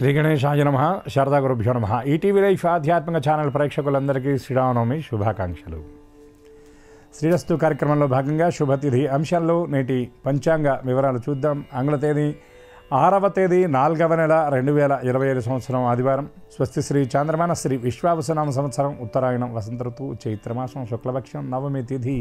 శ్రీ గణేశాయ నమః. శారదా గురుభ్యో నమః. ఈటీవీ లైఫ్ ఆధ్యాత్మిక ఛానల్ ప్రేక్షకులందరికీ శ్రీరామనవమి శుభాకాంక్షలు. శ్రీరస్తు కార్యక్రమంలో భాగంగా శుభతిథి అంశాల్లో నేటి పంచాంగ వివరాలు చూద్దాం. ఆంగ్ల తేదీ 6వ తేదీ 4వ నెల 2025 సంవత్సరం ఆదివారం. స్వస్తి శ్రీ చాంద్రమాన శ్రీ విశ్వావసనామ సంవత్సరం ఉత్తరాయణం వసంత ఋతువు చైత్రమాసం శుక్లపక్షం నవమి తిథి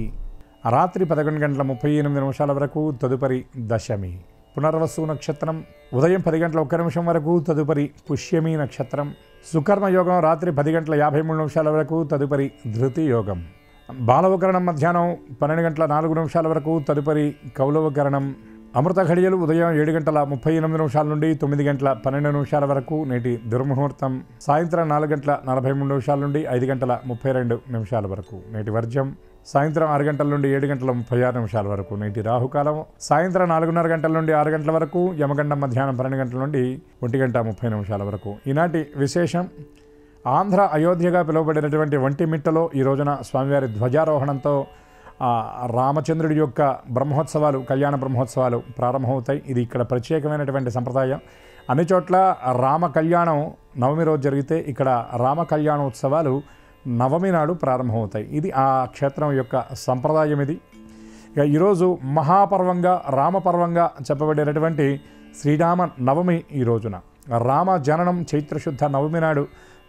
రాత్రి 11:38 వరకు, తదుపరి దశమి. పునర్వసు నక్షత్రం ఉదయం 10:01 వరకు, తదుపరి పుష్యమి నక్షత్రం. సుకర్మయోగం రాత్రి 10:53 వరకు, తదుపరి ధృతి యోగం. బాలవకరణం మధ్యాహ్నం 12:04 వరకు, తదుపరి కౌలవకరణం. అమృత ఘడియలు ఉదయం 7:38 నుండి 9:12 వరకు, నేటి దుర్ముహూర్తం సాయంత్రం 4:43 నుండి 5:32 వరకు, నేటి వర్జ్యం సాయంత్రం 6 గంటల నుండి 7:36 వరకు, నేటి రాహుకాలం సాయంత్రం 4:30 నుండి 6 గంటల వరకు, యమగండం మధ్యాహ్నం 12 గంటల నుండి 1:30 వరకు. ఈనాటి విశేషం, ఆంధ్ర అయోధ్యగా పిలువబడినటువంటి ఒంటిమిట్టలో ఈ రోజున స్వామివారి ధ్వజారోహణంతో రామచంద్రుడి యొక్క బ్రహ్మోత్సవాలు, కళ్యాణ బ్రహ్మోత్సవాలు ప్రారంభమవుతాయి. ఇది ఇక్కడ ప్రత్యేకమైనటువంటి సంప్రదాయం. అన్ని చోట్ల రామ కళ్యాణం నవమి రోజు జరిగితే ఇక్కడ రామ కళ్యాణోత్సవాలు నవమి నాడు ప్రారంభమవుతాయి. ఇది ఆ క్షేత్రం యొక్క సంప్రదాయం. ఇది ఇక ఈరోజు మహాపర్వంగా రామపర్వంగా చెప్పబడేటటువంటి శ్రీరామ నవమి. ఈ రోజున రామ జననం చైత్రశుద్ధ నవమి నాడు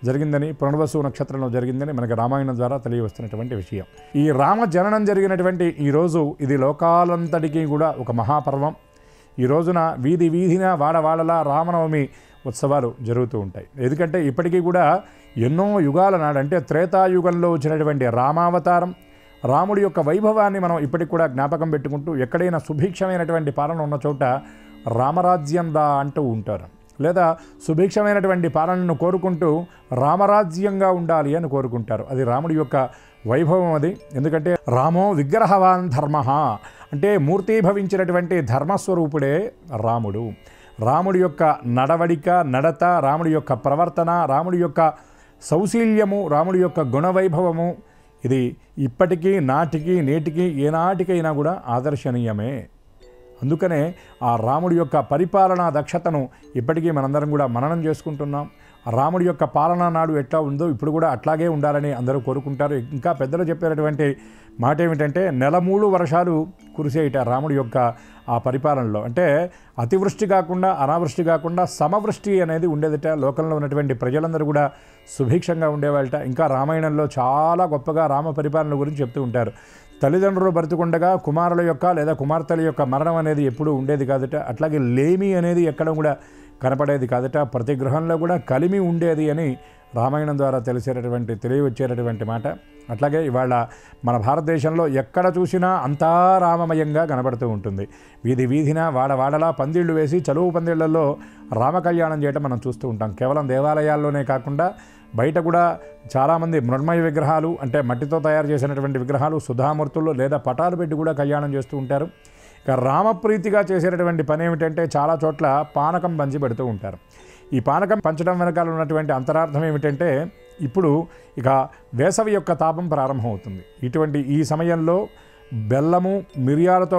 జరిగిందని, పునర్వసు నక్షత్రంలో జరిగిందని మనకి రామాయణం ద్వారా తెలియవస్తున్నటువంటి విషయం. ఈ రామ జననం జరిగినటువంటి ఈరోజు ఇది లోకాలంతటికీ కూడా ఒక మహాపర్వం. ఈ రోజున వీధి వీధిన వాడవాడలా రామనవమి ఉత్సవాలు జరుగుతూ ఉంటాయి. ఎందుకంటే ఇప్పటికీ కూడా ఎన్నో యుగాల నాడు, అంటే త్రేతాయుగంలో వచ్చినటువంటి రామావతారం, రాముడి యొక్క వైభవాన్ని మనం ఇప్పటికి కూడా జ్ఞాపకం పెట్టుకుంటూ, ఎక్కడైనా సుభిక్షమైనటువంటి పాలన ఉన్న చోట రామరాజ్యం దా అంటూ ఉంటారు, లేదా సుభిక్షమైనటువంటి పాలనను కోరుకుంటూ రామరాజ్యంగా ఉండాలి అని కోరుకుంటారు. అది రాముడి యొక్క వైభవం అది. ఎందుకంటే రామో విగ్రహవాన్ ధర్మ, అంటే మూర్తీభవించినటువంటి ధర్మస్వరూపుడే రాముడు. రాముడి యొక్క నడవడిక, నడత, రాముడి యొక్క ప్రవర్తన, రాముడి యొక్క సౌశీల్యము, రాముడి యొక్క గుణవైభవము, ఇది ఇప్పటికీ, నాటికి, నేటికి, ఏనాటికైనా కూడా ఆదర్శనీయమే. అందుకనే ఆ రాముడి యొక్క పరిపాలనా దక్షతను ఇప్పటికీ మనందరం కూడా మననం చేసుకుంటున్నాం. రాముడి యొక్క పాలనా నాడు ఎట్లా ఉందో ఇప్పుడు కూడా అట్లాగే ఉండాలని అందరూ కోరుకుంటారు. ఇంకా పెద్దలు చెప్పేటటువంటి మాట ఏమిటంటే, 3 వర్షాలు కురిసేయట రాముడి యొక్క ఆ పరిపాలనలో. అంటే అతివృష్టి కాకుండా, అనావృష్టి కాకుండా సమవృష్టి అనేది ఉండేదట. లోకంలో ఉన్నటువంటి ప్రజలందరూ కూడా సుభిక్షంగా ఉండేవాళ్ళట. ఇంకా రామాయణంలో చాలా గొప్పగా రామ పరిపాలన గురించి చెప్తూ ఉంటారు. తల్లిదండ్రులు బ్రతికుండగా కుమారుల యొక్క లేదా కుమార్తెల యొక్క మరణం అనేది ఎప్పుడూ ఉండేది కాదట. అట్లాగే లేమి అనేది ఎక్కడ కూడా కనపడేది కాదట. ప్రతి గృహంలో కూడా కలిమి ఉండేది అని రామాయణం ద్వారా తెలియవచ్చేటటువంటి మాట. అట్లాగే ఇవాళ మన భారతదేశంలో ఎక్కడ చూసినా అంతా రామమయంగా కనబడుతూ ఉంటుంది. వీధి వీధిన వాడవాడలా పందిళ్ళు వేసి చలువు పందిళ్లలో రామ కళ్యాణం చేయడం మనం చూస్తూ ఉంటాం. కేవలం దేవాలయాల్లోనే కాకుండా బయట కూడా చాలామంది మృణ్మయ విగ్రహాలు, అంటే మట్టితో తయారు చేసినటువంటి విగ్రహాలు, సుధామూర్తులు లేదా పటాలు పెట్టి కూడా కళ్యాణం చేస్తూ ఉంటారు. ఇక రామప్రీతిగా చేసేటటువంటి పని ఏమిటంటే, చాలా చోట్ల పానకం పంచి పెడుతూ ఉంటారు. ఈ పానకం పంచడం వెనకాల ఉన్నటువంటి అంతరార్థం ఏమిటంటే, ఇప్పుడు ఇక వేసవి యొక్క తాపం ప్రారంభమవుతుంది. ఇటువంటి ఈ సమయంలో బెల్లము, మిరియాలతో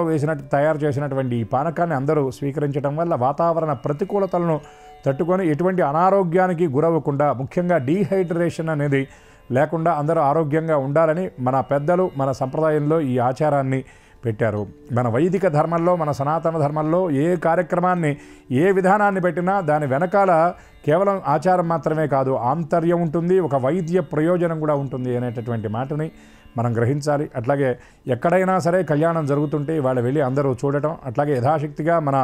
తయారు చేసినటువంటి ఈ పానకాన్ని అందరూ స్వీకరించడం వల్ల వాతావరణ ప్రతికూలతలను తట్టుకొని ఎటువంటి అనారోగ్యానికి గురవ్వకుండా, ముఖ్యంగా డీహైడ్రేషన్ అనేది లేకుండా అందరూ ఆరోగ్యంగా ఉండాలని మన పెద్దలు మన సంప్రదాయంలో ఈ ఆచారాన్ని పెట్టారు. మన వైదిక ధర్మంలో, మన సనాతన ధర్మంలో ఏ కార్యక్రమాన్ని, ఏ విధానాన్ని పెట్టినా దాని వెనకాల కేవలం ఆచారం మాత్రమే కాదు, ఆంతర్యం ఉంటుంది, ఒక వైద్య ప్రయోజనం కూడా ఉంటుంది అనేటటువంటి మాటని మనం గ్రహించాలి. అట్లాగే ఎక్కడైనా సరే కళ్యాణం జరుగుతుంటే వాళ్ళు వెళ్ళి అందరూ చూడటం, అట్లాగే యథాశక్తిగా మన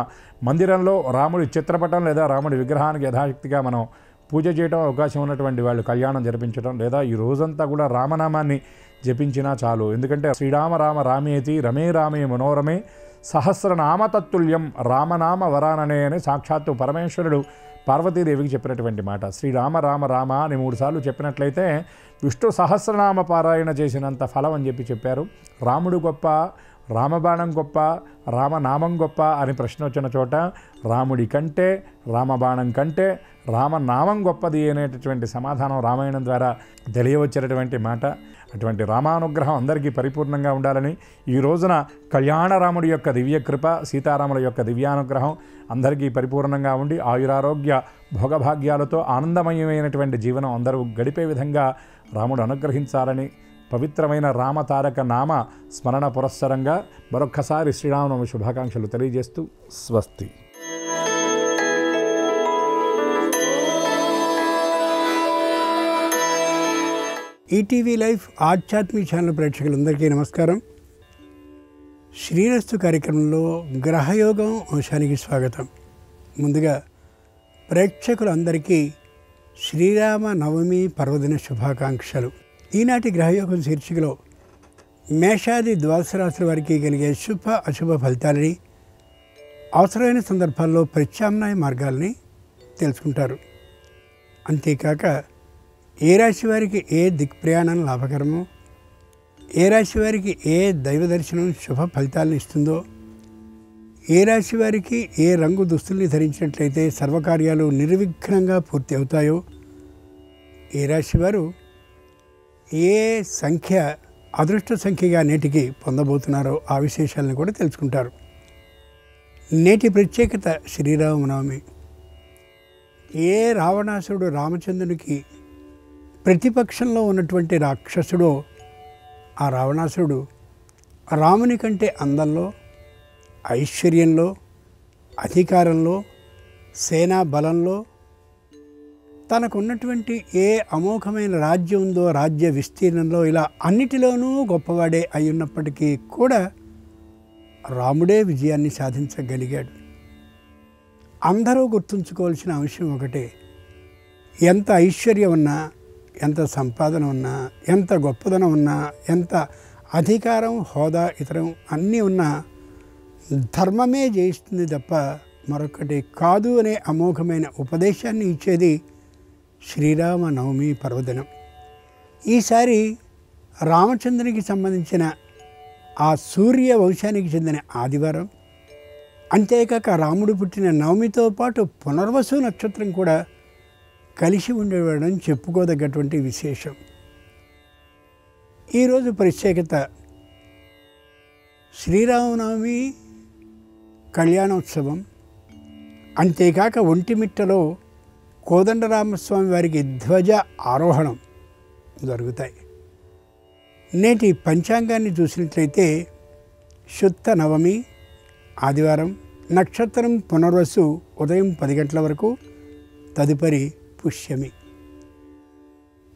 మందిరంలో రాముడి చిత్రపటం లేదా రాముడి విగ్రహానికి యథాశక్తిగా మనం పూజ చేయడం, అవకాశం ఉన్నటువంటి వాళ్ళు కళ్యాణం జరిపించడం, లేదా ఈ రోజంతా కూడా రామనామాన్ని జపించినా చాలు. ఎందుకంటే శ్రీరామ రామ రామేతి రమే రామే మనోరమే సహస్రనామ తత్తుల్యం రామనామ వరాననే అని సాక్షాత్తు పరమేశ్వరుడు పార్వతీదేవికి చెప్పినటువంటి మాట. శ్రీరామ రామ రామ అని 3 సార్లు చెప్పినట్లయితే విష్ణు సహస్రనామ పారాయణ చేసినంత ఫలం అని చెప్పారు. రాముడు గొప్ప, రామబాణం గొప్ప, రామనామం గొప్ప అని ప్రశ్న వచ్చిన చోట రాముడి కంటే, రామబాణం కంటే, రామనామం గొప్పది అనేటటువంటి సమాధానం రామాయణం ద్వారా తెలియవచ్చినటువంటి మాట. అటువంటి రామానుగ్రహం అందరికీ పరిపూర్ణంగా ఉండాలని, ఈ రోజున కళ్యాణరాముడి యొక్క దివ్యకృప, సీతారాముల యొక్క దివ్యానుగ్రహం అందరికీ పరిపూర్ణంగా ఉండి ఆయురారోగ్య భోగభాగ్యాలతో ఆనందమయమైనటువంటి జీవనం అందరూ గడిపే విధంగా రాముడు అనుగ్రహించాలని పవిత్రమైన రామతారక నామ స్మరణ పురస్సరంగా మరొక్కసారి శ్రీరామనవమి శుభాకాంక్షలు తెలియజేస్తూ స్వస్తి. ఈటీవీ లైఫ్ ఆధ్యాత్మిక ఛానల్ ప్రేక్షకులందరికీ నమస్కారం. శ్రీరస్తు కార్యక్రమంలో గ్రహయోగం అంశానికి స్వాగతం. ముందుగా ప్రేక్షకులందరికీ శ్రీరామ నవమి పర్వదిన శుభాకాంక్షలు. ఈనాటి గ్రహయోగం శీర్షికలో మేషాది ద్వాదశ రాశుల వారికి కలిగే శుభ అశుభ ఫలితాలని, అవసరమైన సందర్భాల్లో ప్రత్యామ్నాయ మార్గాల్ని తెలుసుకుంటారు. అంతేకాక ఏ రాశి వారికి ఏ దిక్ప్రయాణం లాభకరమో, ఏ రాశి వారికి ఏ దైవ దర్శనం శుభ ఫలితాలను ఇస్తుందో, ఏ రాశి వారికి ఏ రంగు దుస్తుల్ని ధరించినట్లయితే సర్వకార్యాలు నిర్విఘ్నంగా పూర్తి అవుతాయో, ఏ రాశి వారు ఏ సంఖ్య అదృష్ట సంఖ్యగా నేటికి పొందబోతున్నారో ఆ విశేషాలను కూడా తెలుసుకుంటారు. నేటి ప్రత్యేకత శ్రీరామనవమి. ఏ రావణాసురుడు రామచంద్రునికి ప్రతిపక్షంలో ఉన్నటువంటి రాక్షసుడో, ఆ రావణాసురుడు రాముని కంటే అందంలో, ఐశ్వర్యంలో, అధికారంలో, సేనా బలంలో, తనకున్నటువంటి ఏ అమోఘమైన రాజ్యం ఉందో రాజ్య విస్తీర్ణంలో, ఇలా అన్నిటిలోనూ గొప్పవాడే అయ్యున్నప్పటికీ కూడా రాముడే విజయాన్ని సాధించగలిగాడు. అందరూ గుర్తుంచుకోవాల్సిన అంశం ఒకటే, ఎంత ఐశ్వర్యం ఉన్నా, ఎంత సంపాదన ఉన్నా, ఎంత గొప్పదనం ఉన్నా, ఎంత అధికారం, హోదా, ఇతరం అన్నీ ఉన్నా ధర్మమే జయిస్తుంది తప్ప మరొకటి కాదు అనే అమోఘమైన ఉపదేశాన్ని ఇచ్చేది శ్రీరామ నవమి పర్వదినం. ఈసారి రామచంద్రునికి సంబంధించిన ఆ సూర్య వంశానికి చెందిన ఆదివారం, అంతేకాక రాముడు పుట్టిన నవమితో పాటు పునర్వసు నక్షత్రం కూడా కలిసి ఉండేవాడని చెప్పుకోదగ్గటువంటి విశేషం. ఈరోజు ప్రత్యేకత శ్రీరామనవమి కళ్యాణోత్సవం, అంతేకాక ఒంటిమిట్టలో కోదండరామస్వామి వారికి ధ్వజ ఆరోహణం జరుగుతాయి. నేటి పంచాంగాన్ని చూసినట్లయితే శుద్ధ నవమి ఆదివారం, నక్షత్రం పునర్వసు ఉదయం 10 గంటల వరకు, తదుపరి పుష్యమి.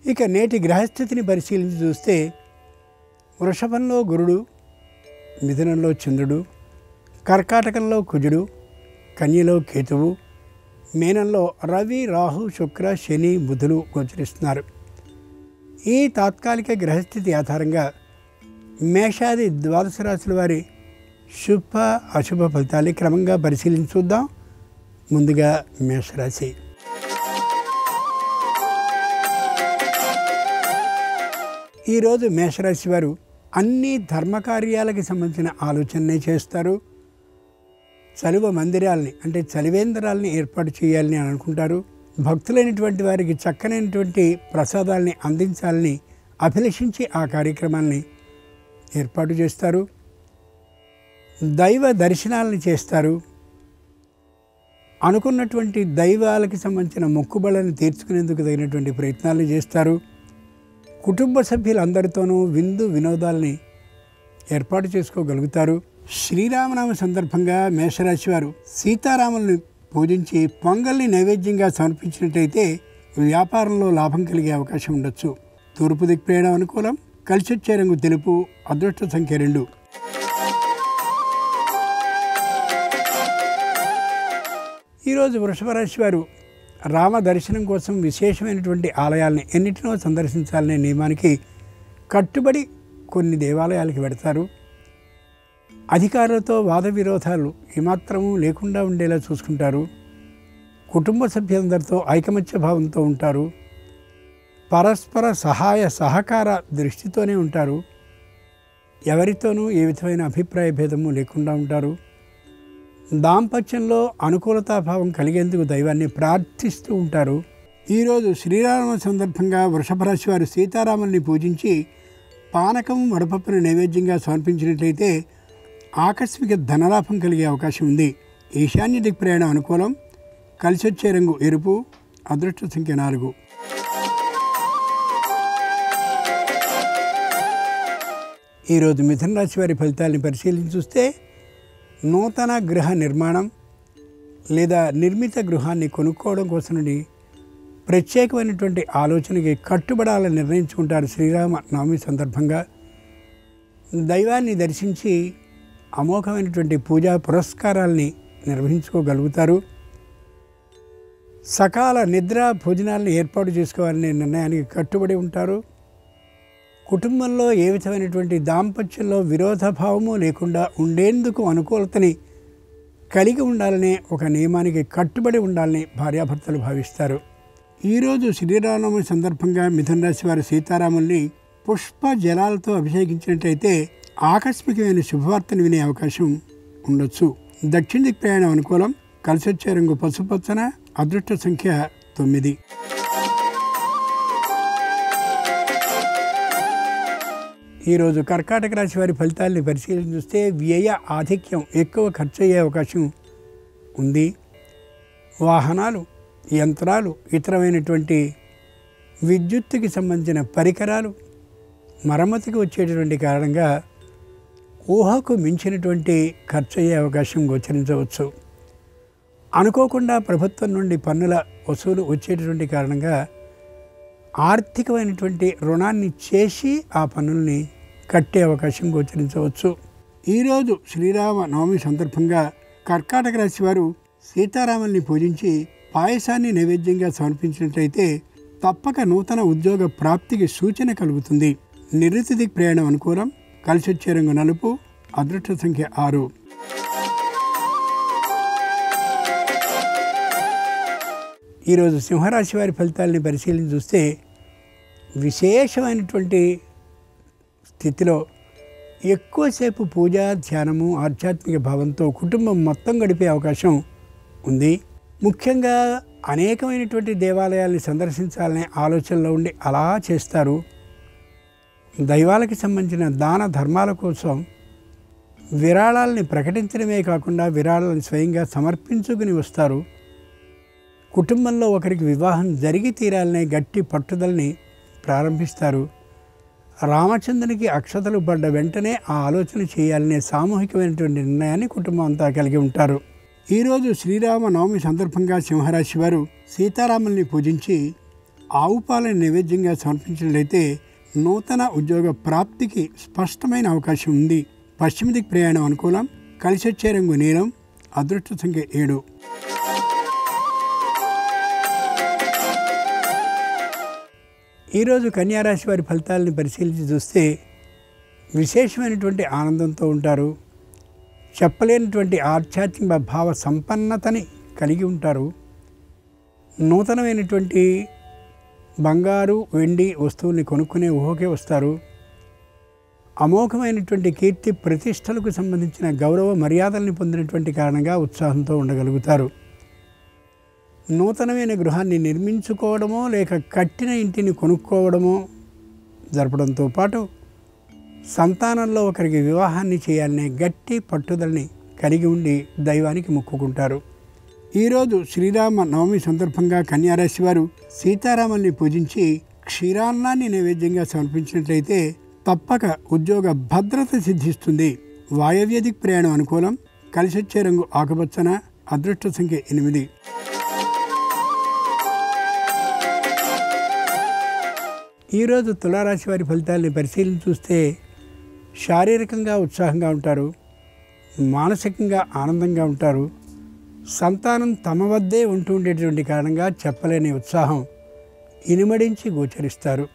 ఇక నేటి గ్రహస్థితిని పరిశీలించి చూస్తే వృషభంలో గురుడు, మిథునంలో చంద్రుడు, కర్కాటకంలో కుజుడు, కన్యలో కేతువు, మీనంలో రవి, రాహు, శుక్ర, శని, బుధులు గోచరిస్తున్నారు. ఈ తాత్కాలిక గ్రహస్థితి ఆధారంగా మేషాది ద్వాదశ రాశుల వారి శుభ అశుభ ఫలితాలు క్రమంగా పరిశీలించి చూద్దాం. ముందుగా మేషరాశి. ఈరోజు మేషరాశి వారు అన్ని ధర్మకార్యాలకి సంబంధించిన ఆలోచననే చేస్తారు. చలువ మందిరాలని అంటే చలివేంద్రాలని ఏర్పాటు చేయాలని అనుకుంటారు. భక్తులైనటువంటి వారికి చక్కనైనటువంటి ప్రసాదాలని అందించాలని అభిలషించి ఆ కార్యక్రమాన్ని ఏర్పాటు చేస్తారు. దైవ దర్శనాలని చేస్తారు. అనుకున్నటువంటి దైవాలకి సంబంధించిన మొక్కుబళ్ళని తీర్చుకునేందుకు తగినటువంటి ప్రయత్నాలు చేస్తారు. కుటుంబ సభ్యులందరితోనూ విందు వినోదాలని ఏర్పాటు చేసుకోగలుగుతారు. శ్రీరామనామ సందర్భంగా మేషరాశి వారు సీతారాములను పూజించి పొంగల్ని నైవేద్యంగా సమర్పించినట్టయితే వ్యాపారంలో లాభం కలిగే అవకాశం ఉండొచ్చు. తూర్పు దిక్ప్రయాణం అనుకూలం. కలిసొచ్చే రంగు తెలుపు. అదృష్ట సంఖ్య 2. ఈరోజు వృషభ రాశి వారు రామ దర్శనం కోసం విశేషమైనటువంటి ఆలయాల్ని ఎన్నిటినో సందర్శించాలనే నియమానికి కట్టుబడి కొన్ని దేవాలయాలకు వెడతారు. అధికారులతో వాద విరోధాలు ఏమాత్రము లేకుండా ఉండేలా చూసుకుంటారు. కుటుంబ సభ్యులందరితో ఐకమత్య భావంతో ఉంటారు. పరస్పర సహాయ సహకార దృష్టితోనే ఉంటారు. ఎవరితోనూ ఏ విధమైన అభిప్రాయ భేదము లేకుండా ఉంటారు. దాంపత్యంలో అనుకూలతాభావం కలిగేందుకు దైవాన్ని ప్రార్థిస్తూ ఉంటారు. ఈరోజు శ్రీరామ సందర్భంగా వృషభ రాశి వారు సీతారాముల్ని పూజించి పానకం వడపప్పును నైవేద్యంగా సమర్పించినట్లయితే ఆకస్మిక ధనలాభం కలిగే అవకాశం ఉంది. ఈశాన్య దిక్ ప్రయాణం అనుకూలం. కలిసొచ్చే రంగు ఎరుపు. అదృష్ట సంఖ్య 4. ఈరోజు మిథున రాశి వారి ఫలితాలను పరిశీలించి చూస్తే నూతన గృహ నిర్మాణం లేదా నిర్మిత గృహాన్ని కొనుక్కోవడం కోసం ప్రత్యేకమైనటువంటి ఆలోచనకి కట్టుబడాలని నిర్ణయించుకుంటారు. శ్రీరామ నవమి సందర్భంగా దైవాన్ని దర్శించి అమోఘమైనటువంటి పూజా పురస్కారాల్ని నిర్వహించుకోగలుగుతారు. సకాల నిద్ర భోజనాలను ఏర్పాటు చేసుకోవాలనే నిర్ణయానికి కట్టుబడి ఉంటారు. కుటుంబంలో ఏ విధమైనటువంటి దాంపత్యంలో విరోధభావము లేకుండా ఉండేందుకు అనుకూలతని కలిగి ఉండాలనే ఒక నియమానికి కట్టుబడి ఉండాలని భార్యాభర్తలు భావిస్తారు. ఈరోజు శ్రీరామనవమి సందర్భంగా మిథున రాశి వారి సీతారాముల్ని పుష్ప జలాలతో అభిషేకించినట్లయితే ఆకస్మికమైన శుభవార్తను వినే అవకాశం ఉండొచ్చు. దక్షిణ దిక్ ప్రయాణం అనుకూలం. కలిసొచ్చే రంగు పసుపచ్చన. అదృష్ట సంఖ్య 9. ఈరోజు కర్కాటక రాశి వారి ఫలితాలని పరిశీలన చూస్తే వ్యయ ఆధిక్యం, ఎక్కువ ఖర్చు అయ్యే అవకాశం ఉంది. వాహనాలు, యంత్రాలు, ఇతరమైనటువంటి విద్యుత్తుకి సంబంధించిన పరికరాలు మరమ్మతుకి వచ్చేటటువంటి కారణంగా ఊహకు మించినటువంటి ఖర్చు అయ్యే అవకాశం గోచరించవచ్చు. అనుకోకుండా ప్రభుత్వం నుండి పన్నుల వసూలు వచ్చేటటువంటి కారణంగా ఆర్థికమైనటువంటి రుణాన్ని చేసి ఆ పన్నుల్ని కట్టే అవకాశం గోచరించవచ్చు. ఈరోజు శ్రీరామ నవమి సందర్భంగా కర్కాటక రాశి వారు సీతారాముల్ని పూజించి పాయసాన్ని నైవేద్యంగా సమర్పించినట్లయితే తప్పక నూతన ఉద్యోగ ప్రాప్తికి సూచన కలుగుతుంది. నిరుతి దిక్ ప్రయాణం అనుకూలం. కలిసొచ్చే రంగు నలుపు. అదృష్ట సంఖ్య 6. ఈరోజు సింహరాశి వారి ఫలితాలని పరిశీలించి చూస్తే విశేషమైనటువంటి స్థితిలో ఎక్కువసేపు పూజ, ధ్యానము, ఆధ్యాత్మిక భావంతో కుటుంబం మొత్తం గడిపే అవకాశం ఉంది. ముఖ్యంగా అనేకమైనటువంటి దేవాలయాల్ని సందర్శించాలనే ఆలోచనలో ఉండి అలా చేస్తారు. దైవాలకి సంబంధించిన దాన ధర్మాల కోసం విరాళాలని ప్రకటించడమే కాకుండా విరాళాలను స్వయంగా సమర్పించుకుని వస్తారు. కుటుంబంలో ఒకరికి వివాహం జరిగి తీరాలనే గట్టి పట్టుదలని ప్రారంభిస్తారు. రామచంద్రునికి అక్షతలు పడ్డ వెంటనే ఆ ఆలోచన చేయాలనే సామూహికమైనటువంటి నిర్ణయాన్ని కుటుంబం అంతా కలిగి ఉంటారు. ఈరోజు శ్రీరామ నవమి సందర్భంగా సింహరాశి వారు సీతారాముల్ని పూజించి ఆవు పాలను నైవేద్యంగా సమర్పించినట్లయితే నూతన ఉద్యోగ ప్రాప్తికి స్పష్టమైన అవకాశం ఉంది. పశ్చిమ దిక్ ప్రయాణం అనుకూలం. కలిసొచ్చే రంగు నీలం. అదృష్ట సంఖ్య 7. ఈరోజు కన్యారాశి వారి ఫలితాలని పరిశీలించి చూస్తే విశేషమైనటువంటి ఆనందంతో ఉంటారు. చెప్పలేనటువంటి ఆధ్యాత్మిక భావ సంపన్నతని కలిగి ఉంటారు. నూతనమైనటువంటి బంగారు, వెండి వస్తువుల్ని కొనుక్కునే ఊహకే వస్తారు. అమోఘమైనటువంటి కీర్తి ప్రతిష్టలకు సంబంధించిన గౌరవ మర్యాదల్ని పొందినటువంటి కారణంగా ఉత్సాహంతో ఉండగలుగుతారు. నూతనమైన గృహాన్ని నిర్మించుకోవడమో లేక కట్టిన ఇంటిని కొనుక్కోవడమో జరపడంతో పాటు సంతానంలో ఒకరికి వివాహాన్ని చేయాలనే గట్టి పట్టుదలని కలిగి ఉండి దైవానికి మొక్కుకుంటారు. ఈరోజు శ్రీరామ నవమి సందర్భంగా కన్యారాశి వారు సీతారాముల్ని పూజించి క్షీరాన్నాన్ని నైవేద్యంగా సమర్పించినట్లయితే తప్పక ఉద్యోగ భద్రత సిద్ధిస్తుంది. వాయవ్య దిక్ ప్రయాణం అనుకూలం. కలిసొచ్చే రంగు ఆకుపచ్చన. అదృష్ట సంఖ్య 8. ఈరోజు తులారాశి వారి ఫలితాలని పరిశీలించి చూస్తే శారీరకంగా ఉత్సాహంగా ఉంటారు. మానసికంగా ఆనందంగా ఉంటారు. సంతానం తమ వద్దే ఉంటూ ఉండేటువంటి కారణంగా చెప్పలేని ఉత్సాహం ఇనుమడించి గోచరిస్తారు.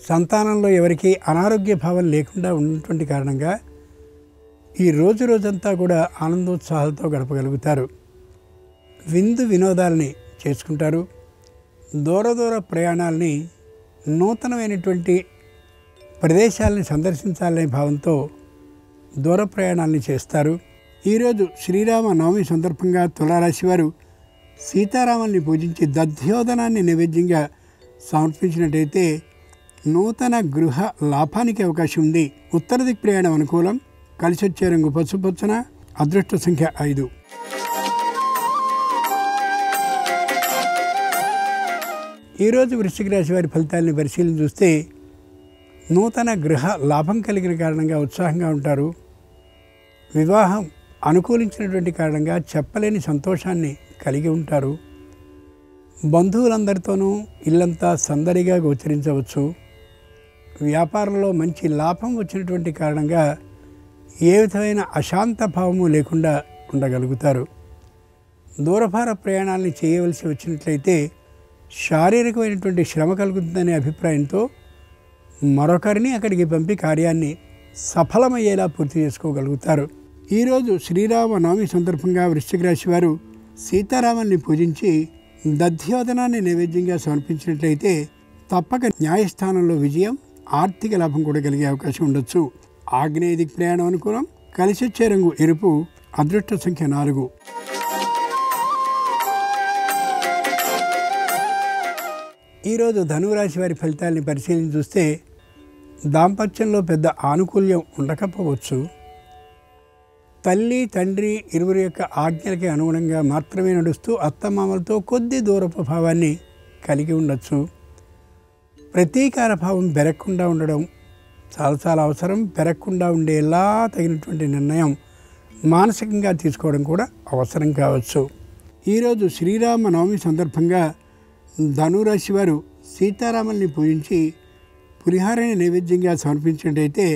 సంతానంలో ఎవరికి అనారోగ్య భావం లేకుండా ఉన్నటువంటి కారణంగా ఈ రోజంతా కూడా ఆనందోత్సాహాలతో గడపగలుగుతారు. విందు వినోదాలని చేసుకుంటారు. దూర ప్రయాణాలని, నూతనమైనటువంటి ప్రదేశాలని సందర్శించాలనే భావంతో దూర ప్రయాణాలని చేస్తారు. ఈరోజు శ్రీరామ నవమి సందర్భంగా తులారాశి వారు సీతారాముల్ని పూజించి దధ్యోదనాన్ని నైవేద్యంగా సమర్పించినట్టయితే నూతన గృహ లాభానికి అవకాశం ఉంది. ఉత్తర దిక్ ప్రయాణం అనుకూలం. కలిసి వచ్చే రంగు పసుపచ్చన. అదృష్ట సంఖ్య 5. ఈరోజు వృశ్చిక రాశి వారి ఫలితాలను పరిశీలన చూస్తే నూతన గృహ లాభం కలిగిన కారణంగా ఉత్సాహంగా ఉంటారు. వివాహం అనుకూలించినటువంటి కారణంగా చెప్పలేని సంతోషాన్ని కలిగి ఉంటారు. బంధువులందరితోనూ ఇల్లంతా సందడిగా గోచరించవచ్చు. వ్యాపారంలో మంచి లాభం వచ్చినటువంటి కారణంగా ఏ విధమైన అశాంత భావము లేకుండా ఉండగలుగుతారు. దూరభార ప్రయాణాలని చేయవలసి వచ్చినట్లయితే శారీరకమైనటువంటి శ్రమ కలుగుతుందనే అభిప్రాయంతో మరొకరిని అక్కడికి పంపి కార్యాన్ని సఫలమయ్యేలా పూర్తి చేసుకోగలుగుతారు. ఈరోజు శ్రీరామ నవమి సందర్భంగా వృశ్చిక రాశి వారు సీతారాముల్ని పూజించి దధ్యోదనాన్ని నైవేద్యంగా సమర్పించినట్లయితే తప్పక న్యాయస్థానంలో విజయం, ఆర్థిక లాభం కూడా కలిగే అవకాశం ఉండొచ్చు. ఆగ్నేయ దిక్ ప్రయాణం అనుకూలం. కలిసి వచ్చే రంగు ఎరుపు. అదృష్ట సంఖ్య 4. ఈరోజు ధనురాశి వారి ఫలితాలని పరిశీలన చూస్తే దాంపత్యంలో పెద్ద ఆనుకూల్యం ఉండకపోవచ్చు. తల్లి తండ్రి ఇరువురి యొక్క ఆజ్ఞలకి అనుగుణంగా మాత్రమే నడుస్తూ అత్తమామలతో కొద్ది దూరపు భావాన్ని కలిగి ఉండొచ్చు. ప్రతీకార భావం పెరగకుండా ఉండడం చాలా అవసరం. పెరగకుండా ఉండేలా తగినటువంటి నిర్ణయం మానసికంగా తీసుకోవడం కూడా అవసరం కావచ్చు. ఈరోజు శ్రీరామ నవమి సందర్భంగా ధనురాశి వారు సీతారాముల్ని పూజించి పులిహారాన్ని నైవేద్యంగా సమర్పించినట్టయితే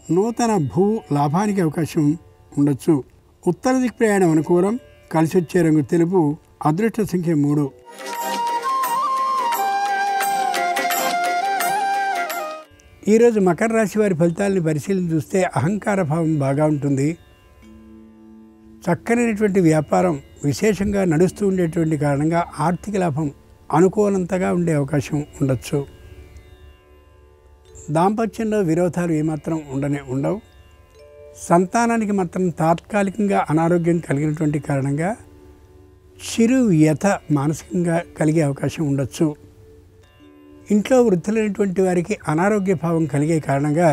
నూతన భూ లాభానికి అవకాశం ఉండొచ్చు. ఉత్తర దిక్ ప్రయాణం అనుకూలం. కలిసి వచ్చే రంగు తెలుపు. అదృష్ట సంఖ్య 3. ఈరోజు మకర రాశి వారి ఫలితాలని పరిశీలన చూస్తే అహంకార భావం బాగా ఉంటుంది. చక్కనైనటువంటి వ్యాపారం విశేషంగా నడుస్తూ ఉండేటువంటి కారణంగా ఆర్థిక లాభం అనుకూలంతగా ఉండే అవకాశం ఉండొచ్చు. దాంపత్యంలో విరోధాలు ఏమాత్రం ఉండవు. సంతానానికి మాత్రం తాత్కాలికంగా అనారోగ్యం కలిగినటువంటి కారణంగా చిరు వ్యథ మానసికంగా కలిగే అవకాశం ఉండొచ్చు. ఇంట్లో వృద్ధులైనటువంటి వారికి అనారోగ్య భావం కలిగే కారణంగా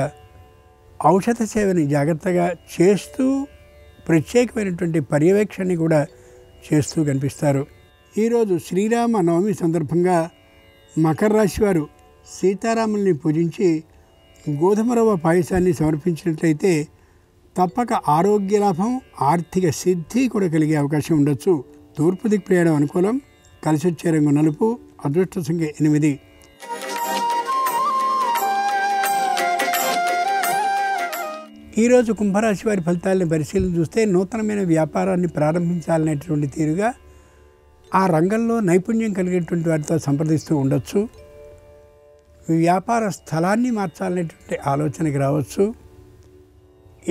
ఔషధ సేవని జాగ్రత్తగా చేస్తూ ప్రత్యేకమైనటువంటి పర్యవేక్షణని కూడా చేస్తూ కనిపిస్తారు. ఈరోజు శ్రీరామ నవమి సందర్భంగా మకర రాశి వారు సీతారాముల్ని పూజించి గోధుమ రవ్వ పాయసాన్ని సమర్పించినట్లయితే తప్పక ఆరోగ్య లాభం, ఆర్థిక సిద్ధి కూడా కలిగే అవకాశం ఉండొచ్చు. తూర్పు దిక్ ప్రయాణం అనుకూలం. కలిసి వచ్చే రంగు నలుపు. అదృష్ట సంఖ్య 8. ఈరోజు కుంభరాశి వారి ఫలితాలను పరిశీలన చూస్తే నూతనమైన వ్యాపారాన్ని ప్రారంభించాలనేటువంటి తీరుగా ఆ రంగంలో నైపుణ్యం కలిగేటువంటి వారితో సంప్రదిస్తూ ఉండొచ్చు. వ్యాపార స్థలాన్ని మార్చాలనేటువంటి ఆలోచనకి రావచ్చు.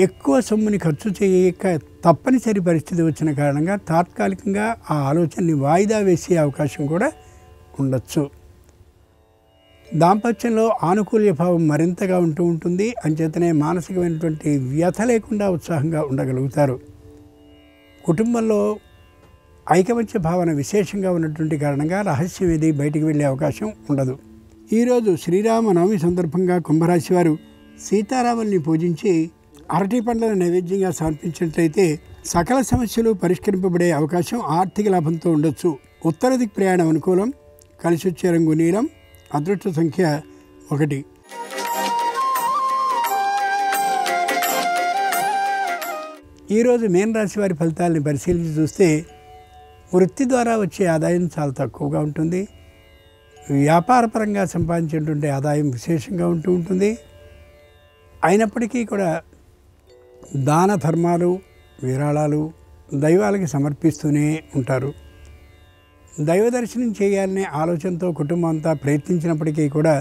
ఎక్కువ సొమ్ముని ఖర్చు చేయక తప్పనిసరి పరిస్థితి వచ్చిన కారణంగా తాత్కాలికంగా ఆ ఆలోచనని వాయిదా వేసే అవకాశం కూడా ఉండొచ్చు. దాంపత్యంలో ఆనుకూల్య భావం మరింతగా ఉంటుంది. అంచేతనే మానసికమైనటువంటి వ్యథ లేకుండా ఉత్సాహంగా ఉండగలుగుతారు. కుటుంబంలో ఐకమత్య భావన విశేషంగా ఉన్నటువంటి కారణంగా రహస్యం ఏది బయటికి వెళ్ళే అవకాశం ఉండదు. ఈరోజు శ్రీరామ నవమి సందర్భంగా కుంభరాశి వారు సీతారాముల్ని పూజించి అరటి పండ్లను నైవేద్యంగా సమర్పించినట్లయితే సకల సమస్యలు పరిష్కరింపబడే అవకాశం ఆర్థిక లాభంతో ఉండొచ్చు. ఉత్తర దిక్ ప్రయాణం అనుకూలం. కలిసి వచ్చే రంగు నీలం. అదృష్ట సంఖ్య 1. ఈరోజు మీన రాశి వారి ఫలితాలని పరిశీలించి చూస్తే వృత్తి ద్వారా వచ్చే ఆదాయం చాలా తక్కువగా ఉంటుంది. వ్యాపారపరంగా సంపాదించేటువంటి ఆదాయం విశేషంగా ఉంటుంది. అయినప్పటికీ కూడా దాన ధర్మాలు, విరాళాలు దైవాలకి సమర్పిస్తూనే ఉంటారు. దైవ దర్శనం చేయాలనే ఆలోచనతో కుటుంబం అంతా ప్రయత్నించినప్పటికీ కూడా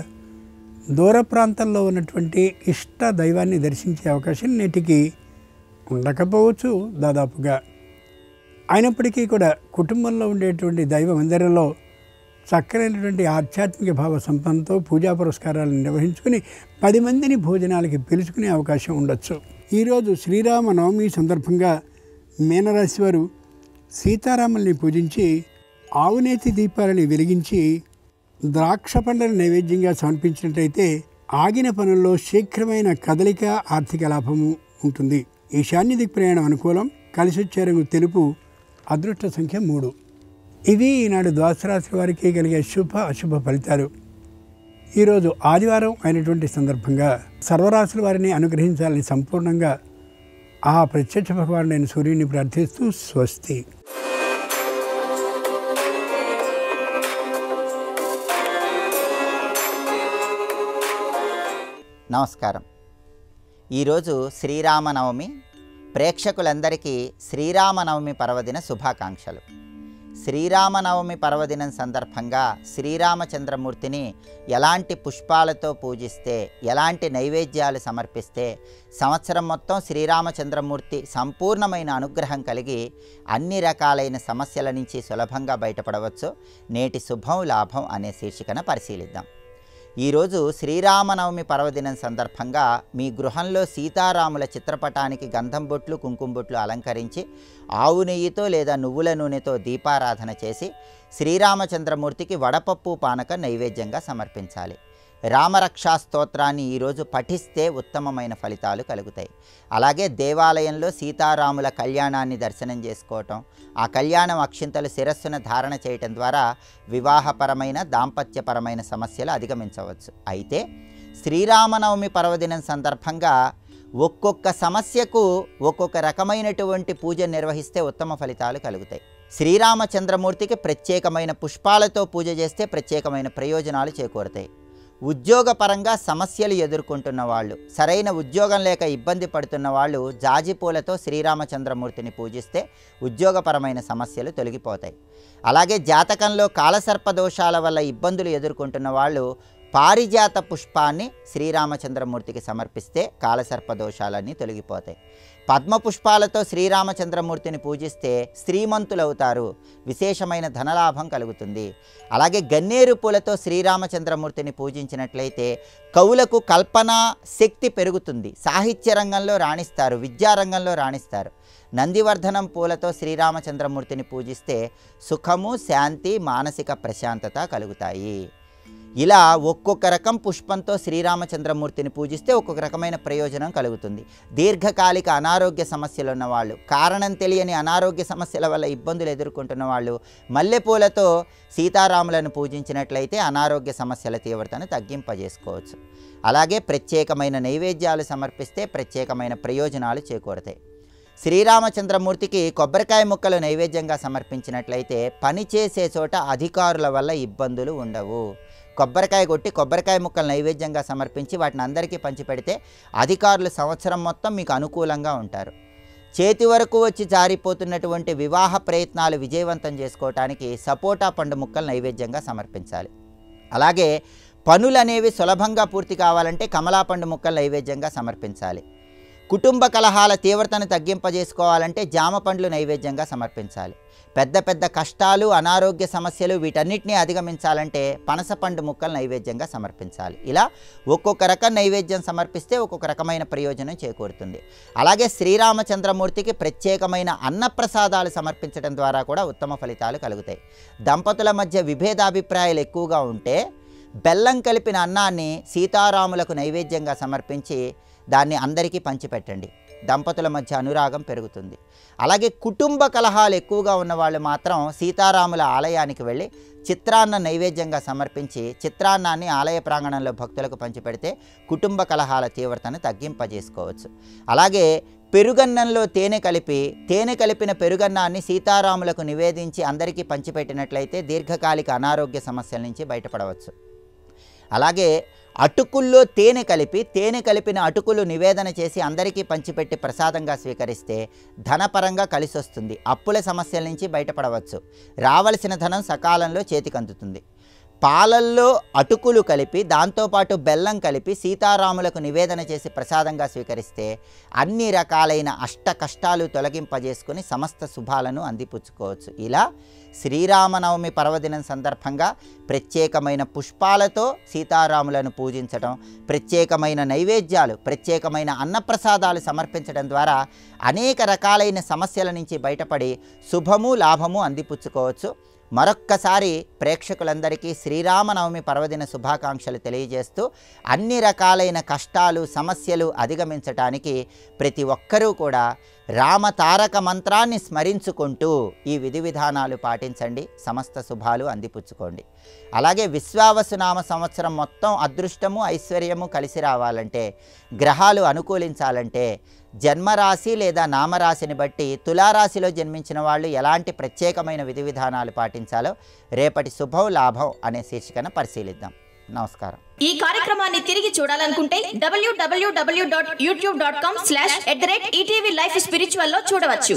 దూర ప్రాంతంలో ఉన్నటువంటి ఇష్ట దైవాన్ని దర్శించే అవకాశం నేటికి ఉండకపోవచ్చు దాదాపుగా. అయినప్పటికీ కూడా కుటుంబంలో ఉండేటువంటి దైవ మందిరంలో చక్కనైనటువంటి ఆధ్యాత్మిక భావ సంపన్నతో పూజా పురస్కారాలను నిర్వహించుకుని 10 మందిని భోజనాలకి పిలుచుకునే అవకాశం ఉండొచ్చు. ఈరోజు శ్రీరామ నవమి సందర్భంగా మీనరాశి వారు సీతారాముల్ని పూజించి ఆవునేతి దీపాలని వెలిగించి ద్రాక్ష పండ్లను నైవేద్యంగా సమర్పించినట్లయితే ఆగిన పనుల్లో శీఘ్రమైన కదలిక, ఆర్థిక లాభము ఉంటుంది. ఈశాన్య దిక్ ప్రయాణం అనుకూలం. కలిసి వచ్చే రంగు తెలుపు. అదృష్ట సంఖ్య 3. ఇవి ఈనాడు ద్వాదశ రాశి వారికి కలిగే శుభ అశుభ ఫలితాలు. ఈరోజు ఆదివారం అయినటువంటి సందర్భంగా సర్వరాశుల వారిని అనుగ్రహించాలని సంపూర్ణంగా ఆ ప్రత్యక్ష భగవానుడైన సూర్యుని ప్రార్థిస్తూ స్వస్తి. నమస్కారం. ఈరోజు శ్రీరామనవమి. ప్రేక్షకులందరికీ శ్రీరామనవమి పర్వదిన శుభాకాంక్షలు. శ్రీరామనవమి పర్వదినం సందర్భంగా శ్రీరామచంద్రమూర్తిని ఎలాంటి పుష్పాలతో పూజిస్తే, ఎలాంటి నైవేద్యాలు సమర్పిస్తే సంవత్సరం మొత్తం శ్రీరామచంద్రమూర్తి సంపూర్ణమైన అనుగ్రహం కలిగి అన్ని రకాలైన సమస్యల నుంచి సులభంగా బయటపడవచ్చు, నేటి శుభం లాభం అనే శీర్షికన పరిశీలిద్దాం. ఈరోజు శ్రీరామనవమి పర్వదినం సందర్భంగా మీ గృహంలో సీతారాముల చిత్రపటానికి గంధం బొట్లు, కుంకుమ బొట్లు అలంకరించి ఆవు నెయ్యితో లేదా నువ్వుల నూనెతో దీపారాధన చేసి శ్రీరామచంద్రమూర్తికి వడపప్పు పానక నైవేద్యంగా సమర్పించాలి. రామరక్షా స్తోత్రాన్ని ఈరోజు పఠిస్తే ఉత్తమమైన ఫలితాలు కలుగుతాయి. అలాగే దేవాలయంలో సీతారాముల కళ్యాణాన్ని దర్శనం చేసుకోవటం, ఆ కళ్యాణం అక్షింతలు శిరస్సున ధారణ చేయటం ద్వారా వివాహపరమైన, దాంపత్యపరమైన సమస్యలు అధిగమించవచ్చు. అయితే శ్రీరామనవమి పర్వదినం సందర్భంగా ఒక్కొక్క సమస్యకు ఒక్కొక్క రకమైనటువంటి పూజ నిర్వహిస్తే ఉత్తమ ఫలితాలు కలుగుతాయి. శ్రీరామచంద్రమూర్తికి ప్రత్యేకమైన పుష్పాలతో పూజ చేస్తే ప్రత్యేకమైన ప్రయోజనాలు చేకూరుతాయి. ఉద్యోగపరంగా సమస్యలు ఎదుర్కొంటున్న వాళ్ళు, సరైన ఉద్యోగం లేక ఇబ్బంది పడుతున్న వాళ్ళు జాజిపూలతో శ్రీరామచంద్రమూర్తిని పూజిస్తే ఉద్యోగపరమైన సమస్యలు తొలగిపోతాయి. అలాగే జాతకంలో కాలసర్పదోషాల వల్ల ఇబ్బందులు ఎదుర్కొంటున్న వాళ్ళు పారిజాత పుష్పాన్ని శ్రీరామచంద్రమూర్తికి సమర్పిస్తే కాలసర్పదోషాలన్నీ తొలగిపోతాయి. పద్మ పుష్పాలతో శ్రీరామచంద్రమూర్తిని పూజిస్తే శ్రీమంతులవుతారు, విశేషమైన ధనలాభం కలుగుతుంది. అలాగే గన్నేరు పూలతో శ్రీరామచంద్రమూర్తిని పూజించినట్లయితే కవులకు కల్పనా శక్తి పెరుగుతుంది, సాహిత్య రంగంలో రాణిస్తారు, విద్యారంగంలో రాణిస్తారు. నందివర్ధనం పూలతో శ్రీరామచంద్రమూర్తిని పూజిస్తే సుఖము, శాంతి, మానసిక ప్రశాంతత కలుగుతాయి. ఇలా ఒక్కొక్క రకం పుష్పంతో శ్రీరామచంద్రమూర్తిని పూజిస్తే ఒక్కొక్క రకమైన ప్రయోజనం కలుగుతుంది. దీర్ఘకాలిక అనారోగ్య సమస్యలు ఉన్నవాళ్ళు, కారణం తెలియని అనారోగ్య సమస్యల వల్ల ఇబ్బందులు ఎదుర్కొంటున్న వాళ్ళు మల్లెపూలతో సీతారాములను పూజించినట్లయితే అనారోగ్య సమస్యల తీవ్రతను తగ్గింపజేసుకోవచ్చు. అలాగే ప్రత్యేకమైన నైవేద్యాలు సమర్పిస్తే ప్రత్యేకమైన ప్రయోజనాలు చేకూరుతాయి. శ్రీరామచంద్రమూర్తికి కొబ్బరికాయ ముక్కలు నైవేద్యంగా సమర్పించినట్లయితే పనిచేసే చోట అధికారుల వల్ల ఇబ్బందులు ఉండవు. కొబ్బరికాయ కొట్టి కొబ్బరికాయ ముక్కలు నైవేద్యంగా సమర్పించి వాటిని అందరికీ పంచిపెడితే అధికారులు సంవత్సరం మొత్తం మీకు అనుకూలంగా ఉంటారు. చేతి వరకు వచ్చి జారిపోతున్నటువంటి వివాహ ప్రయత్నాలు విజయవంతం చేసుకోవటానికి సపోటా పండు ముక్కలు నైవేద్యంగా సమర్పించాలి. అలాగే పనులు అనేవి సులభంగా పూర్తి కావాలంటే కమలా పండు ముక్కలు నైవేద్యంగా సమర్పించాలి. కుటుంబ కలహాల తీవ్రతను తగ్గింపజేసుకోవాలంటే జామ పండ్లు నైవేద్యంగా సమర్పించాలి. పెద్ద పెద్ద కష్టాలు, అనారోగ్య సమస్యలు వీటన్నిటినీ అధిగమించాలంటే పనస పండు ముక్కలు నైవేద్యంగా సమర్పించాలి. ఇలా ఒక్కొక్క రకం నైవేద్యం సమర్పిస్తే ఒక్కొక్క రకమైన ప్రయోజనం చేకూరుతుంది. అలాగే శ్రీరామచంద్రమూర్తికి ప్రత్యేకమైన అన్నప్రసాదాలు సమర్పించడం ద్వారా కూడా ఉత్తమ ఫలితాలు కలుగుతాయి. దంపతుల మధ్య విభేదాభిప్రాయాలు ఎక్కువగా ఉంటే బెల్లం కలిపిన అన్నాన్ని సీతారాములకు నైవేద్యంగా సమర్పించి దాన్ని అందరికీ పంచిపెట్టండి. దంపతుల మధ్య అనురాగం పెరుగుతుంది. అలాగే కుటుంబ కలహాలు ఎక్కువగా ఉన్నవాళ్ళు మాత్రం సీతారాముల ఆలయానికి వెళ్ళి చిత్రాన్న నైవేద్యంగా సమర్పించి చిత్రాన్నాన్ని ఆలయ ప్రాంగణంలో భక్తులకు పంచిపెడితే కుటుంబ కలహాల తీవ్రతను తగ్గింపజేసుకోవచ్చు. అలాగే పెరుగన్నంలో తేనె కలిపిన పెరుగన్నాన్ని సీతారాములకు నివేదించి అందరికీ పంచిపెట్టినట్లయితే దీర్ఘకాలిక అనారోగ్య సమస్యల నుంచి బయటపడవచ్చు. అలాగే అటుకుల్లో తేనె కలిపిన అటుకులు నివేదన చేసి అందరికీ పంచిపెట్టి ప్రసాదంగా స్వీకరిస్తే ధనపరంగా కలిసి వస్తుంది, అప్పుల సమస్యల నుంచి బయటపడవచ్చు, రావలసిన ధనం సకాలంలో చేతికి అందుతుంది. పాలల్లో అటుకులు కలిపి దాంతోపాటు బెల్లం కలిపి సీతారాములకు నివేదన చేసి ప్రసాదంగా స్వీకరిస్తే అన్ని రకాలైన అష్ట కష్టాలు తొలగింపజేసుకుని సమస్త శుభాలను అందిపుచ్చుకోవచ్చు. ఇలా శ్రీరామనవమి పర్వదినం సందర్భంగా ప్రత్యేకమైన పుష్పాలతో సీతారాములను పూజించడం, ప్రత్యేకమైన నైవేద్యాలు, ప్రత్యేకమైన అన్నప్రసాదాలు సమర్పించడం ద్వారా అనేక రకాలైన సమస్యల నుంచి బయటపడి శుభము లాభము అందిపుచ్చుకోవచ్చు. మరొక్కసారి ప్రేక్షకులందరికీ శ్రీరామనవమి పర్వదిన శుభాకాంక్షలు తెలియజేస్తూ అన్ని రకాలైన కష్టాలు సమస్యలు అధిగమించటానికి ప్రతి ఒక్కరూ కూడా రామతారక మంత్రాన్ని స్మరించుకుంటూ ఈ విధి విధానాలు పాటించండి, సమస్త శుభాలు అందిపుచ్చుకోండి. అలాగే విశ్వావసునామ సంవత్సరం మొత్తం అదృష్టము ఐశ్వర్యము కలిసి రావాలంటే, గ్రహాలు అనుకూలించాలంటే జన్మరాశి లేదా నామరాశిని బట్టి తులారాశిలో జన్మించిన వాళ్ళు ఎలాంటి ప్రత్యేకమైన విధి విధానాలు పాటించాలో రేపటి శుభం లాభం అనే శీర్షికన పరిశీలిద్దాం. నమస్కారం. ఈ కార్యక్రమాన్ని తిరిగి చూడాలనుకుంటే www.youtube.com/ETV Life Spiritual లో చూడవచ్చు.